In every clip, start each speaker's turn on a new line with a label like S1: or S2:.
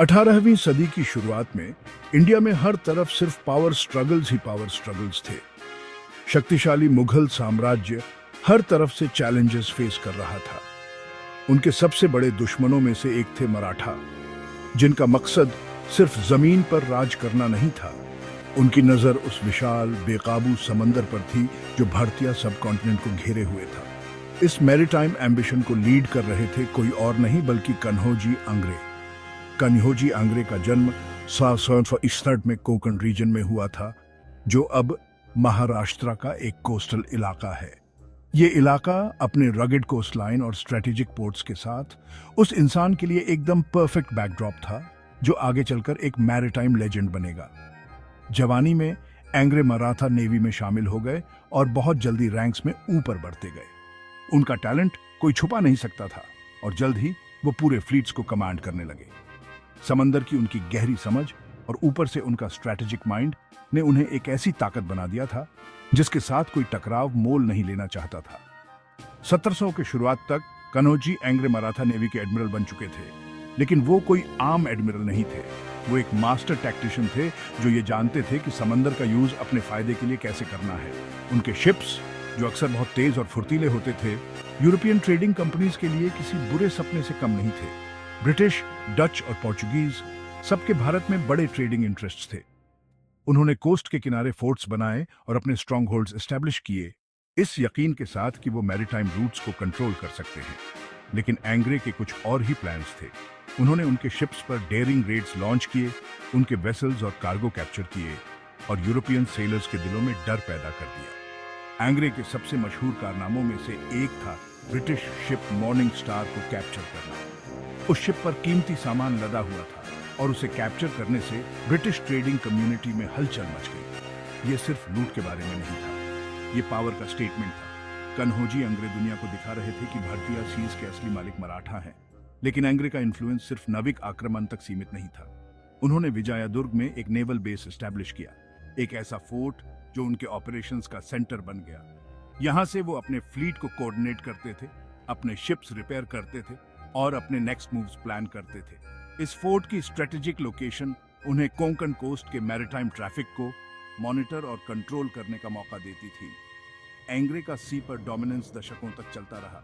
S1: 18वीं सदी की शुरुआत में इंडिया में हर तरफ सिर्फ पावर स्ट्रगल्स ही पावर स्ट्रगल्स थे। शक्तिशाली मुगल साम्राज्य हर तरफ से चैलेंजेस फेस कर रहा था। उनके सबसे बड़े दुश्मनों में से एक थे मराठा, जिनका मकसद सिर्फ जमीन पर राज करना नहीं था। उनकी नजर उस विशाल बेकाबू समंदर पर थी जो भारतीय सबकॉन्टिनेंट को घेरे हुए था। इस मैरीटाइम एम्बिशन को लीड कर रहे थे कोई और नहीं बल्कि कन्होजी आंग्रे। कन्होजी आंग्रे का जन्म 1761 में कोंकण रीजन में हुआ था, जो अब महाराष्ट्र का एक कोस्टल इलाका है। ये इलाका अपने रगेड कोस्ट लाइन और स्ट्रेटेजिक पोर्ट्स के साथ उस इंसान के लिए एकदम परफेक्ट बैकड्रॉप था जो आगे चलकर एक मैरीटाइम लेजेंड बनेगा। जवानी में एंग्रे मराठा नेवी में शामिल हो गए और बहुत जल्दी रैंक्स में ऊपर बढ़ते गए। उनका टैलेंट कोई छुपा नहीं सकता था और जल्द ही वो पूरे फ्लीट्स को कमांड करने लगे। समंदर की उनकी गहरी समझ और ऊपर से उनका स्ट्रैटेजिक माइंड ने उन्हें एक ऐसी ताकत बना दिया था जिसके साथ कोई टकराव मोल नहीं लेना चाहता था। 1700 के शुरुआत तक कन्होजी एंग्रे मराठा नेवी के एडमिरल बन चुके थे, लेकिन वो कोई आम एडमिरल नहीं थे। वो एक मास्टर टैक्टिशियन थे जो ये जानते थे कि समंदर का यूज अपने फायदे के लिए कैसे करना है। उनके शिप्स, जो अक्सर बहुत तेज और फुर्तीले होते थे, यूरोपियन ट्रेडिंग कंपनीज के लिए किसी बुरे सपने से कम नहीं थे। ब्रिटिश, डच और पोर्चुगीज सबके भारत में बड़े ट्रेडिंग इंटरेस्ट्स थे। उन्होंने कोस्ट के किनारे फोर्ट्स बनाए और अपने स्ट्रॉन्ग होल्ड्स एस्टैब्लिश किए, इस यकीन के साथ कि वो मैरीटाइम रूट्स को कंट्रोल कर सकते हैं। लेकिन एंग्रे के कुछ और ही प्लान्स थे। उन्होंने उनके शिप्स पर डेयरिंग रेड्स लॉन्च किए, उनके वेसल्स और कार्गो कैप्चर किए और यूरोपियन सेलर्स के दिलों में डर पैदा कर दिया। एंग्रे के सबसे मशहूर कारनामों में से एक था ब्रिटिश शिप मॉर्निंग स्टार को कैप्चर करना। उस शिप पर कीमती सामान लदा हुआ था और उसे कैप्चर करने से ब्रिटिश ट्रेडिंग कम्युनिटी में हलचल मच गई। ये सिर्फ लूट के बारे में नहीं था, ये पावर का स्टेटमेंट था। कन्होजी आंग्रे दुनिया को दिखा रहे थे कि भारतीय सीज के असली मालिक मराठा हैं, लेकिन आंग्रे का इन्फ्लुएंस सिर्फ नाविक आक्रमण तक सीमित नहीं था। उन्होंने विजयदुर्ग में एक नेवल बेस एस्टैब्लिश किया, एक ऐसा फोर्ट जो उनके ऑपरेशंस का सेंटर बन गया। यहां से वो अपने फ्लीट को कोऑर्डिनेट करते थे, अपने शिप्स रिपेयर करते थे और अपने नेक्स्ट मूव्स प्लान करते थे। इस फोर्ट की स्ट्रेटेजिक लोकेशन उन्हें कोंकण कोस्ट के मैरीटाइम ट्रैफिक को मॉनिटर और कंट्रोल करने का मौका देती थी। एंग्रे का सी पर डोमिनेंस दशकों तक चलता रहा।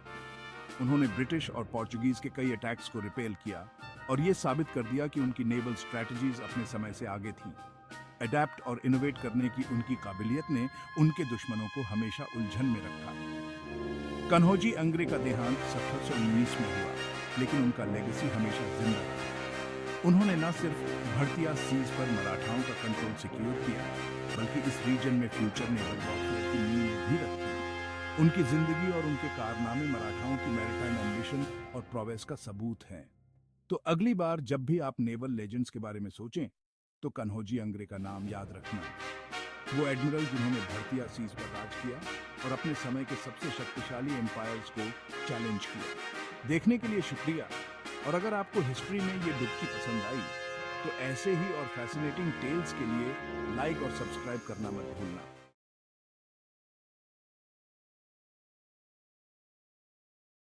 S1: उन्होंने ब्रिटिश और पोर्चुगीज के कई अटैक्स को रिपेल किया और ये साबित कर दिया कि उनकी नेवल स्ट्रैटेजीज अपने समय से आगे थी। अडैप्ट और इनोवेट करने की उनकी काबिलियत ने उनके दुश्मनों को हमेशा उलझन में रखा। कन्होजी आंग्रे का देहांत 1719 में हुआ, लेकिन उनका लेगेसी हमेशा जिंदा रहा। उन्होंने न सिर्फ भारतीय सीज पर मराठाओं का कंट्रोल सिक्योर किया, बल्कि इस रीजन में फ्यूचर नेवल वॉरफेयर की नींव भी रखी। उनकी जिंदगी और उनके कारनामे मराठाओं की मैरीटाइम एम्बिशन और प्रोग्रेस का सबूत हैं। तो अगली बार जब भी आप नेवल लेजेंड्स के बारे में सोचें, तो कन्होजी आंग्रे का नाम याद रखना। वो एडमिरल जिन्होंने भारतीय सीज पर राज किया और अपने समय के सबसे शक्तिशाली एम्पायर्स को चैलेंज किया। देखने के लिए शुक्रिया, और अगर आपको हिस्ट्री में ये डुबकी पसंद आई, तो ऐसे ही और फैसिनेटिंग टेल्स के लिए लाइक और सब्सक्राइब करना मत भूलना।